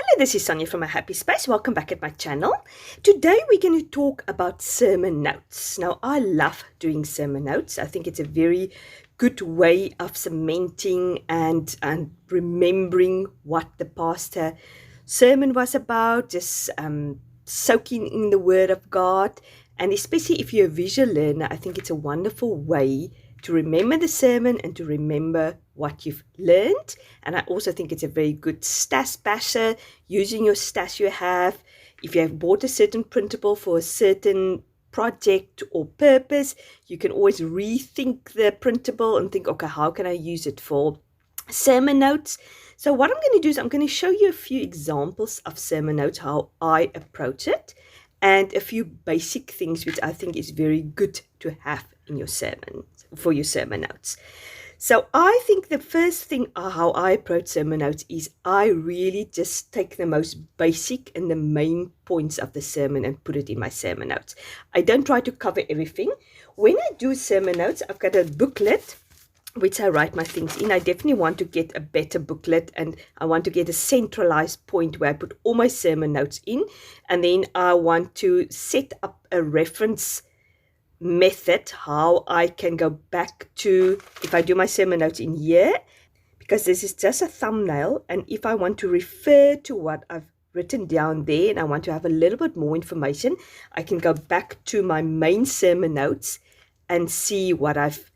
Hello, this is Sonja from My Happy Space. Welcome back at my channel. Today we're going to talk about sermon notes. Now, I love doing sermon notes. I think it's a very good way of cementing and remembering what the pastor sermon was about, just soaking in the Word of God. And especially if you're a visual learner, I think it's a wonderful way to remember the sermon and to remember what you've learned. And I also think it's a very good stash basher, using your stash you have. If you have bought a certain printable for a certain project or purpose, you can always rethink the printable and think, okay, how can I use it for sermon notes? So what I'm going to do is I'm going to show you a few examples of sermon notes, how I approach it, and a few basic things which I think is very good to have in your sermon, for your sermon notes. So I think the first thing how I approach sermon notes is I really just take the most basic and the main points of the sermon and put it in my sermon notes. I don't try to cover everything. When I do sermon notes, I've got a booklet which I write my things in. I definitely want to get a better booklet, and I want to get a centralized point where I put all my sermon notes in, and then I want to set up a reference method how I can go back to, if I do my sermon notes in here, because this is just a thumbnail, and if I want to refer to what I've written down there and I want to have a little bit more information, I can go back to my main sermon notes and see what I've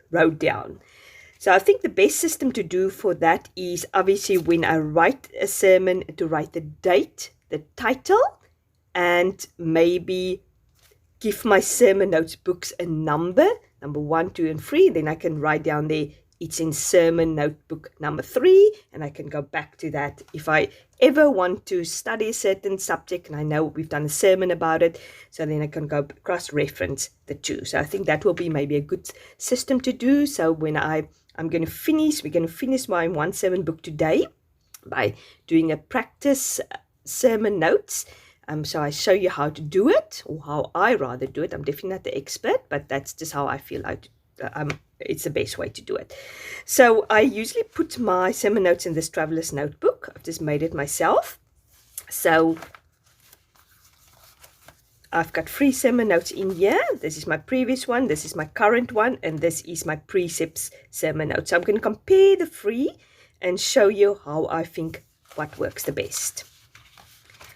wrote down. So I think the best system to do for that is obviously when I write a sermon to write the date, the title, and maybe give my sermon notes books a number 1, 2, and 3. Then I can write down there it's in sermon notebook number 3, and I can go back to that if I ever want to study a certain subject and I know we've done a sermon about it, so then I can go cross-reference the two. So I think that will be maybe a good system to do. So when we're going to finish my 1/7 book today by doing a practice sermon notes. So I show you how to do it, or how I rather do it. I'm definitely not the expert, but that's just how I feel it's the best way to do it. So I usually put my sermon notes in this traveler's notebook. I've just made it myself. So I've got 3 sermon notes in here. This is my previous one, this is my current one, and this is my precepts sermon notes. So I'm going to compare the 3 and show you how I think what works the best.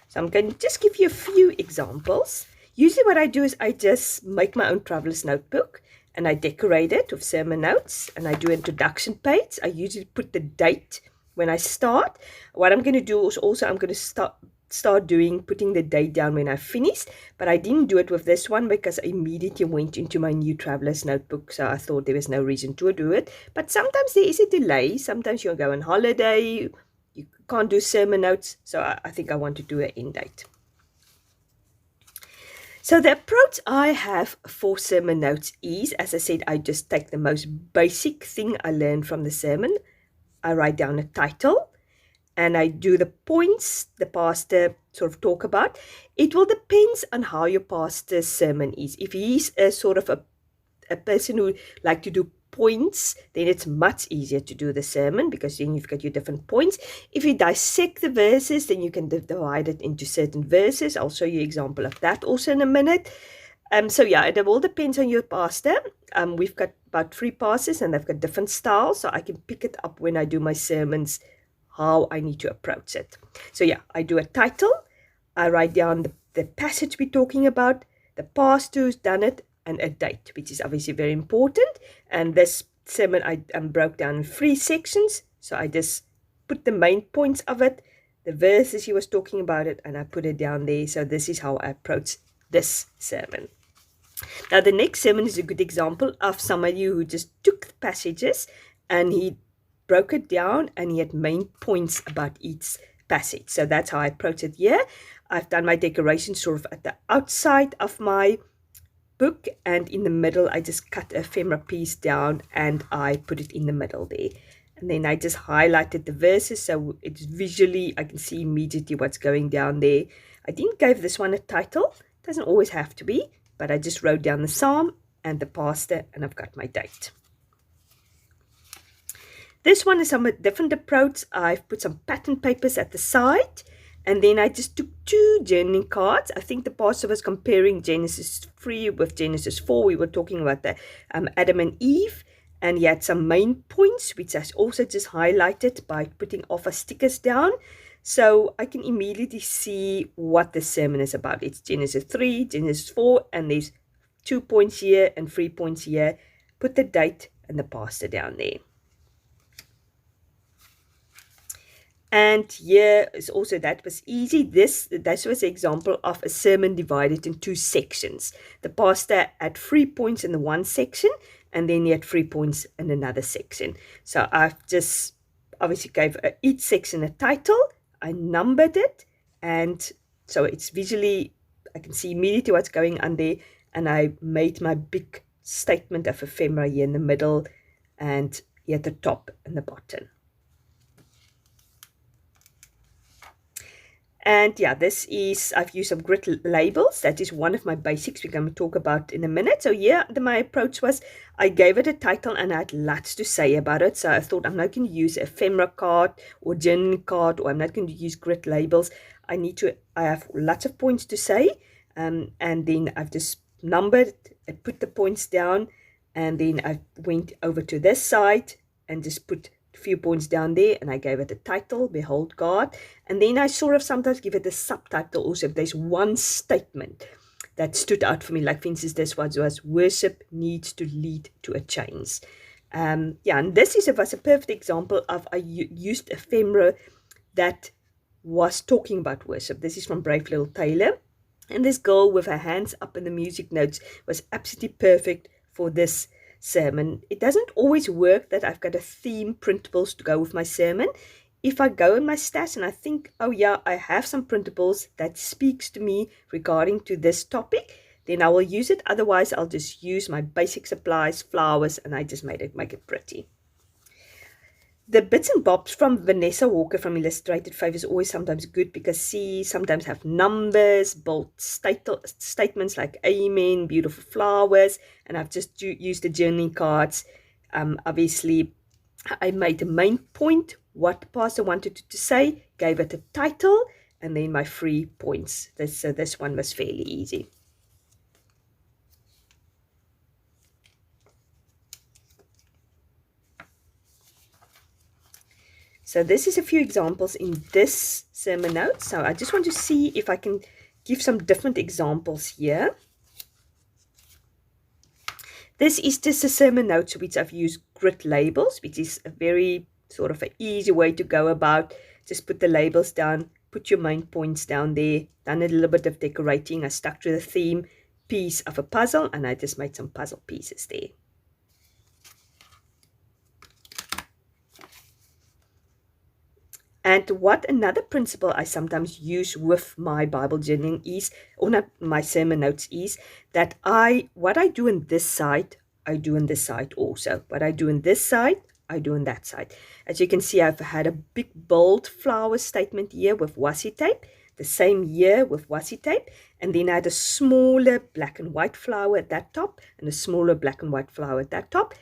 So I'm going to just give you a few examples. Usually what I do is I just make my own traveler's notebook and I decorate it with sermon notes, and I do an introduction page. I usually put the date when I start. What I'm going to do is also I'm going to start putting the date down when I finish, but I didn't do it with this one because I immediately went into my new traveler's notebook, so I thought there was no reason to do it. But sometimes there is a delay. Sometimes you'll go on holiday, you can't do sermon notes, so I think I want to do an end date. So the approach I have for sermon notes is, as I said, I just take the most basic thing I learned from the sermon. I write down a title and I do the points the pastor sort of talk about. It will depend on how your pastor's sermon is. If he's a sort of a person who like to do points, then it's much easier to do the sermon because then you've got your different points. If you dissect the verses, then you can divide it into certain verses. I'll show you an example of that also in a minute. So yeah, it all depends on your pastor. We've got about 3 pastors and they've got different styles, so I can pick it up when I do my sermons how I need to approach it. So yeah, I do a title, I write down the passage we're talking about, the pastor who's done it, and a date, which is obviously very important. And this sermon I broke down in 3 sections, so I just put the main points of it, the verses he was talking about it, and I put it down there. So this is how I approach this sermon. Now the next sermon is a good example of somebody who just took the passages and he broke it down and he had main points about each passage. So that's how I approach it here. I've done my decoration sort of at the outside of my book, and in the middle I just cut a ephemera piece down and I put it in the middle there, and then I just highlighted the verses so it's visually I can see immediately what's going down there. I didn't give this one a title, it doesn't always have to be, but I just wrote down the psalm and the pastor, and I've got my date. This one is a different approach. I've put some pattern papers at the side, and then I just took 2 journaling cards. I think the pastor was comparing Genesis 3 with Genesis 4. We were talking about the Adam and Eve, and he had some main points, which I also just highlighted by putting alpha stickers down. So I can immediately see what the sermon is about. It's Genesis 3, Genesis 4, and there's 2 points here and 3 points here. Put the date and the pastor down there. And here is also, that was easy. This was an example of a sermon divided in 2 sections. The pastor had 3 points in the one section, and then he had 3 points in another section. So I've just obviously gave each section a title. I numbered it, and so it's visually, I can see immediately what's going on there, and I made my big statement of ephemera here in the middle, and here at the top and the bottom. And yeah, this is, I've used some grid labels. That is one of my basics we're going to talk about in a minute. So yeah, my approach was, I gave it a title and I had lots to say about it. So I thought, I'm not going to use ephemera card or journaling card, or I'm not going to use grid labels. I have lots of points to say. And then I've just numbered and put the points down. And then I went over to this side and just put few points down there, and I gave it a title, Behold God. And then I sort of sometimes give it a subtitle also if there's one statement that stood out for me, like for instance this one was, worship needs to lead to a change. And this was a perfect example of, I used ephemera that was talking about worship. This is from Brave Little Taylor, and this girl with her hands up in the music notes was absolutely perfect for this sermon. It doesn't always work that I've got a theme printables to go with my sermon. If I go in my stash and I think, oh yeah, I have some printables that speaks to me regarding to this topic, then I will use it. Otherwise, I'll just use my basic supplies, flowers, and I just make it pretty. The bits and bobs from Vanessa Walker from Illustrated Faith is always sometimes good, because she sometimes have numbers, bold statements like amen, beautiful flowers, and I've just used the journaling cards. Obviously, I made the main point, what the pastor wanted to say, gave it a title, and then my 3 points. This one was fairly easy. So this is a few examples in this sermon notes. So I just want to see if I can give some different examples here. This is just a sermon notes which I've used grid labels, which is a very sort of an easy way to go about. Just put the labels down, put your main points down there, done a little bit of decorating. I stuck to the theme piece of a puzzle, and I just made some puzzle pieces there. And what another principle I sometimes use with my Bible journaling is, or not my sermon notes, is that what I do in this side, I do in this side also. What I do in this side, I do in that side. As you can see, I've had a big bold flower statement here with washi tape, the same here with washi tape, and then I had a smaller black and white flower at that top, and a smaller black and white flower at that top.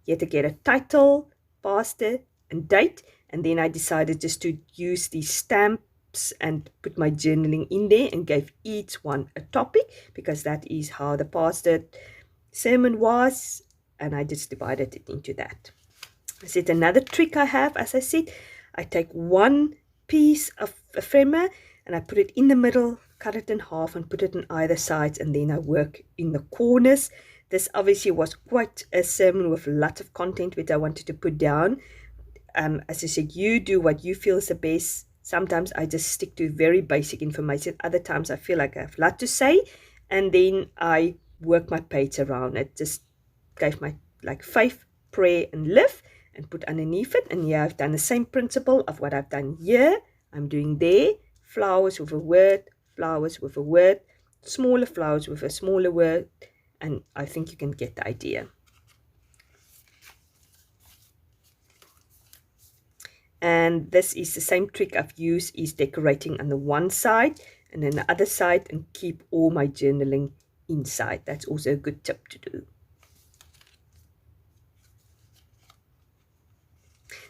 You have to get a title, pastor, and date. And then I decided just to use these stamps and put my journaling in there, and gave each one a topic, because that is how the pastor sermon was, and I just divided it into that. I said another trick I have, as I said, I take one piece of ephemera and I put it in the middle, cut it in half and put it on either side, and then I work in the corners. This obviously was quite a sermon with lots of content which I wanted to put down. As I said, you do what you feel is the best. Sometimes I just stick to very basic information. Other times I feel like I have a lot to say, and then I work my page around it. Just gave my faith, prayer, and live, and put underneath it. And yeah, I've done the same principle of what I've done here. I'm doing there. Flowers with a word, flowers with a word, smaller flowers with a smaller word, and I think you can get the idea. And this is the same trick I've used, is decorating on the one side and then the other side, and keep all my journaling inside. That's also a good tip to do.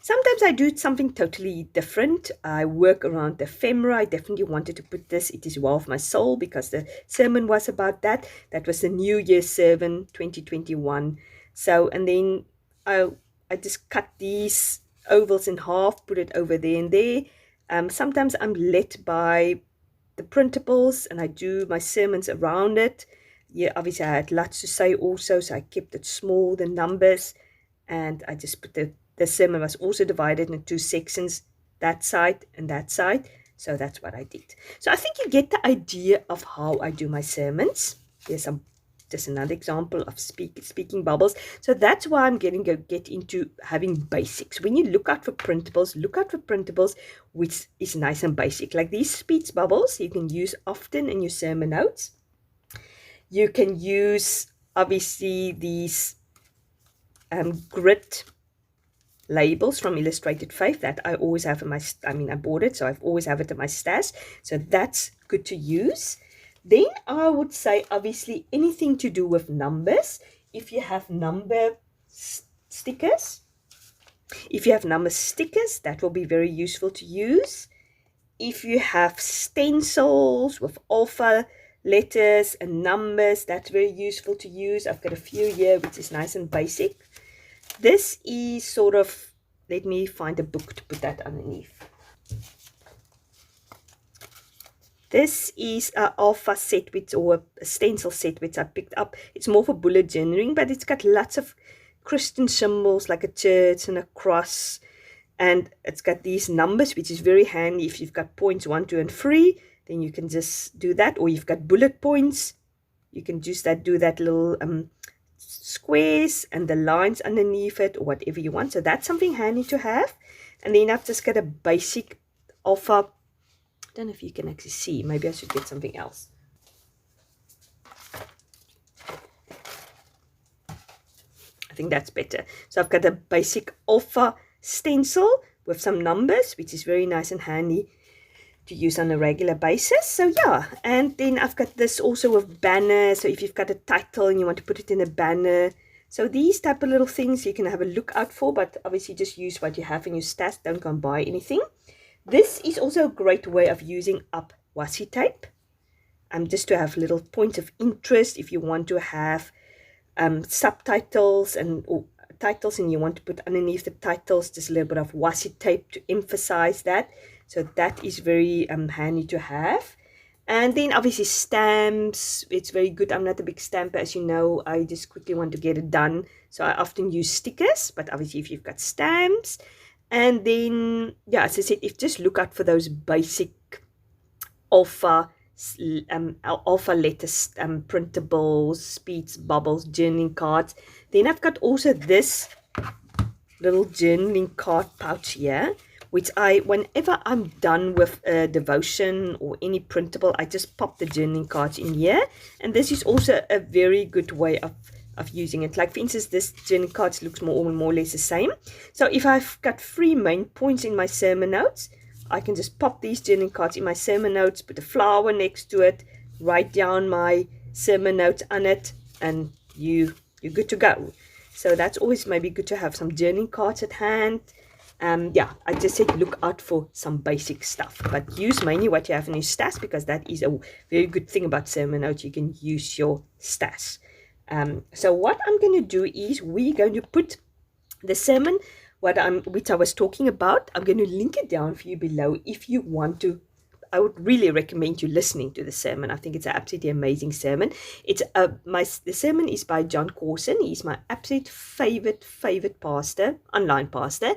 Sometimes I do something totally different. I work around the ephemera. I definitely wanted to put this, "It is well of my soul," because the sermon was about that. That was the New Year's sermon 2021. So, and then I just cut these ovals in half, put it over there and there. Sometimes I'm led by the printables and I do my sermons around it. Yeah, obviously I had lots to say also, so I kept it small, the numbers, and I just put the sermon was also divided into two sections, that side and that side. So that's what I did. So I think you get the idea of how I do my sermons. Here's just another example of speaking bubbles. So that's why I'm going to get into having basics. When you look out for printables which is nice and basic. Like these speech bubbles you can use often in your sermon notes. You can use obviously these grid labels from Illustrated Faith that I always have in my, I bought it, so I've always have it in my stash. So that's good to use. Then I would say obviously anything to do with numbers. If you have number stickers, that will be very useful to use. If you have stencils with alpha letters and numbers, that's very useful to use. I've got a few here which is nice and basic. This is sort of, let me find a book to put that underneath. This is an alpha set or a stencil set which I picked up. It's more for bullet journaling, but it's got lots of Christian symbols like a church and a cross. And it's got these numbers, which is very handy if you've got points 1, 2, and 3. Then you can just do that. Or you've got bullet points. You can just do that little squares and the lines underneath it or whatever you want. So that's something handy to have. And then I've just got a basic alpha. I don't know if you can actually see. Maybe I should get something else. I think that's better. So I've got a basic alpha stencil with some numbers, which is very nice and handy to use on a regular basis. So yeah, and then I've got this also with banners. So if you've got a title and you want to put it in a banner, so these type of little things you can have a look out for, but obviously just use what you have in your stash. Don't go and buy anything. This is also a great way of using up washi tape, just to have little points of interest. If you want to have subtitles or titles and you want to put underneath the titles just a little bit of washi tape to emphasize that. So that is very handy to have. And then obviously stamps, it's very good. I'm not a big stamper, as you know. I just quickly want to get it done. So I often use stickers, but obviously if you've got stamps. And then, yeah, as I said, just look out for those basic alpha letters, printables, speech bubbles, journaling cards. Then I've got also this little journaling card pouch here, which whenever I'm done with a devotion or any printable, I just pop the journaling cards in here. And this is also a very good way of using it. Like for instance, this journaling cards looks more or less the same. So if I've got 3 main points in my sermon notes, I can just pop these journaling cards in my sermon notes, put a flower next to it, write down my sermon notes on it, and you're good to go. So that's always maybe good to have some journaling cards at hand. Yeah, I just said look out for some basic stuff, but use mainly what you have in your stash, because that is a very good thing about sermon notes. You can use your stash. So what I'm going to do is we're going to put the sermon which I was talking about. I'm going to link it down for you below if you want to. I would really recommend you listening to the sermon. I think it's an absolutely amazing sermon. The sermon is by John Corson. He's my absolute favorite pastor, online pastor.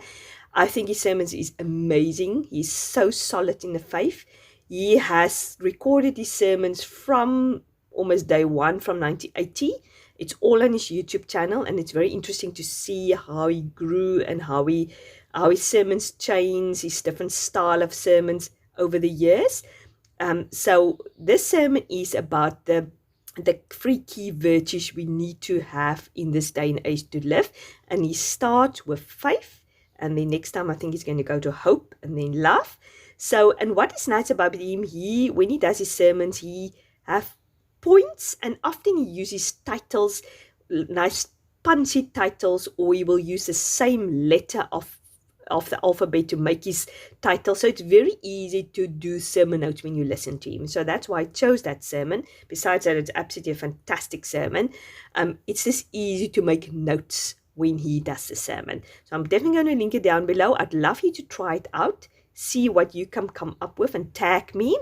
I think his sermons is amazing. He's so solid in the faith. He has recorded his sermons from almost day one, from 1980. It's all on his YouTube channel, and it's very interesting to see how he grew and how his sermons changed, his different style of sermons over the years. So this sermon is about the 3 key virtues we need to have in this day and age to live. And he starts with faith, and then next time I think he's going to go to hope, and then love. So, and what is nice about him, when he does his sermons, he have points, and often he uses titles, nice punchy titles, or he will use the same letter of of the alphabet to make his title. So it's very easy to do sermon notes when you listen to him. So that's why I chose that sermon. Besides that, it's absolutely a fantastic sermon. It's just easy to make notes when he does the sermon. So I'm definitely going to link it down below. I'd love you to try it out, see what you can come up with, and tag me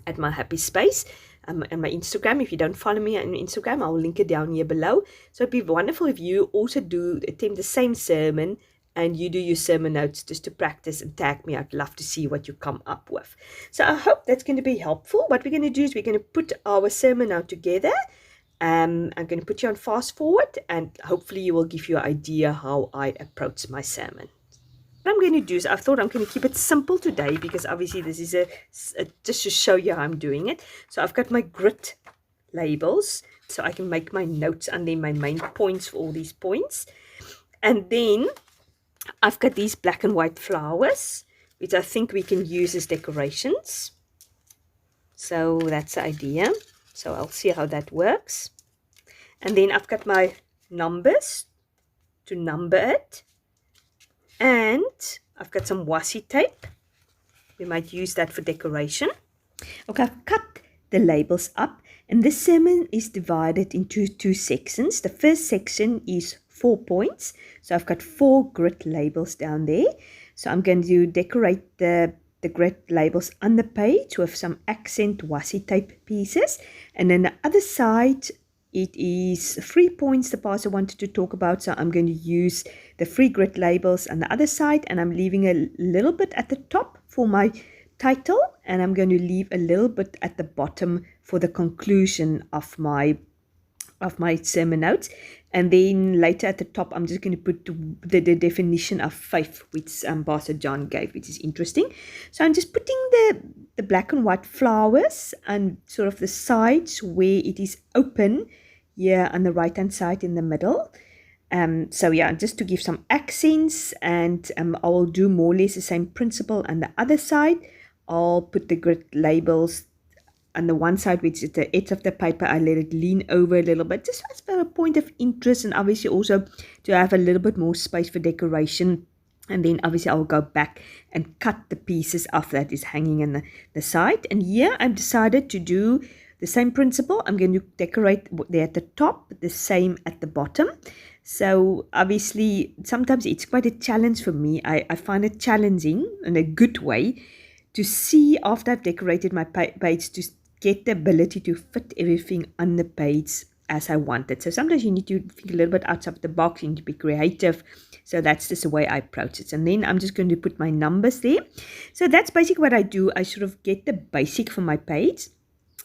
at my happy space and my Instagram. If you don't follow me on Instagram, I'll link it down here below. So it'd be wonderful if you also attempt the same sermon and you do your sermon notes just to practice and tag me. I'd love to see what you come up with. So I hope that's going to be helpful. What we're going to do is we're going to put our sermon out together. I'm going to put you on fast forward, and hopefully you will give you an idea how I approach my sermon. What I'm going to do is I thought I'm going to keep it simple today, because obviously this is just to show you how I'm doing it. So I've got my grit labels so I can make my notes and then my main points for all these points. And then I've got these black and white flowers, which I think we can use as decorations. So that's the idea. So I'll see how that works. And then I've got my numbers to number it. And I've got some washi tape. We might use that for decoration. Okay, I've cut the labels up. And this sermon is divided into two sections. The first section is 4 points. So I've got 4 grit labels down there. So I'm going to decorate the grit labels on the page with some accent washi tape pieces. And then the other side, it is 3 points the pastor wanted to talk about. So I'm going to use the 3 grit labels on the other side, and I'm leaving a little bit at the top for my title, and I'm going to leave a little bit at the bottom for the conclusion of my sermon notes. And then later at the top, I'm just going to put the definition of faith, which Pastor John gave, which is interesting. So I'm just putting the black and white flowers on sort of the sides where it is open here on the right hand side in the middle. So yeah, just to give some accents, and I will do more or less the same principle on the other side. I'll put the grit labels on the one side, which is the edge of the paper. I let it lean over a little bit, just as a point of interest, and obviously also to have a little bit more space for decoration. And then obviously I'll go back and cut the pieces off that is hanging in the side. And here I've decided to do the same principle. I'm going to decorate there at the top, the same at the bottom. So obviously sometimes it's quite a challenge for me. I find it challenging in a good way to see after I've decorated my page to get the ability to fit everything on the page as I want it. So sometimes you need to think a little bit outside the box, you need to be creative. So that's just the way I approach it. And then I'm just going to put my numbers there. So that's basically what I do. I sort of get the basic for my page,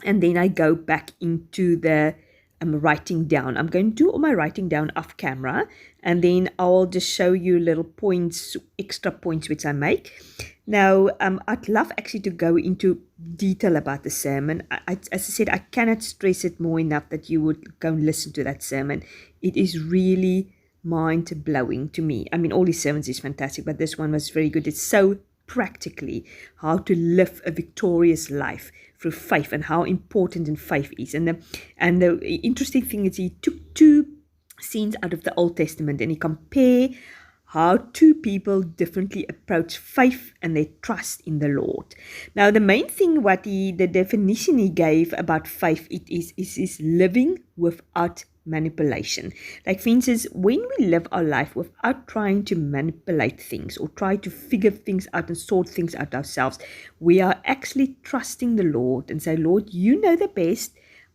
and then I go back into the writing down. I'm going to do all my writing down off camera, and then I'll just show you little points, extra points which I make. Now, I'd love actually to go into detail about the sermon. As I said, I cannot stress it more enough that you would go and listen to that sermon. It is really mind-blowing to me. I mean, all these sermons is fantastic, but this one was very good. It's so practically how to live a victorious life through faith, and how important in faith is. And the interesting thing is he took 2 scenes out of the Old Testament, and he compared how 2 people differently approach faith and their trust in the Lord. Now, the main thing what the definition he gave about faith is living without manipulation. Like, for instance, when we live our life without trying to manipulate things or try to figure things out and sort things out ourselves, we are actually trusting the Lord and say, Lord, you know the best.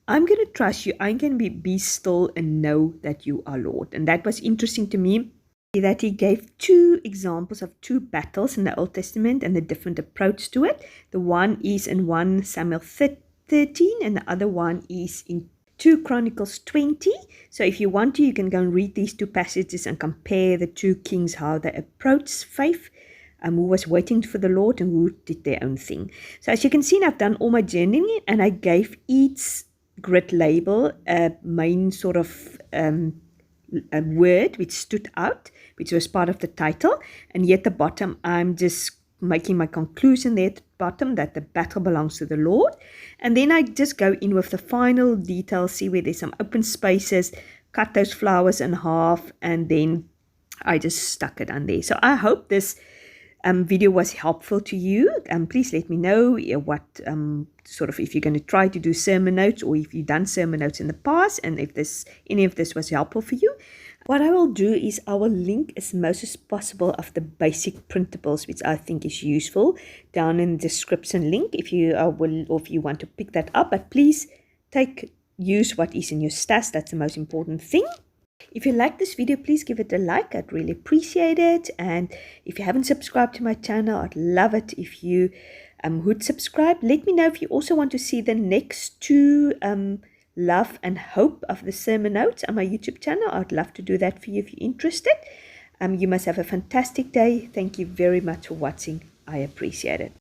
I'm going to trust you. I'm going to be still and know that you are Lord. And that was interesting to me, that he gave 2 examples of 2 battles in the Old Testament and the different approach to it. The one is in 1 Samuel 13, and the other one is in 2 Chronicles 20. So if you want to, you can go and read these 2 passages and compare the 2 kings, how they approached faith, who was waiting for the Lord and who did their own thing. So as you can see, I've done all my journaling, and I gave each grid label a main sort of a word which stood out, which was part of the title. And yet at the bottom, I'm just making my conclusion there at the bottom that the battle belongs to the Lord. And then I just go in with the final details, see where there's some open spaces, cut those flowers in half, and then I just stuck it on there. So I hope this video was helpful to you. Please let me know what sort of, if you're going to try to do sermon notes, or if you've done sermon notes in the past, and if any of this was helpful for you. What I will do is I will link as much as possible of the basic printables, which I think is useful, down in the description link if you or if you want to pick that up. But please use what is in your stash. That's the most important thing. If you like this video, please give it a like. I'd really appreciate it. And if you haven't subscribed to my channel, I'd love it if you would subscribe. Let me know if you also want to see the next two love and hope of the sermon notes on my YouTube channel. I'd love to do that for you if you're interested. You must have a fantastic day. Thank you very much for watching. I appreciate it.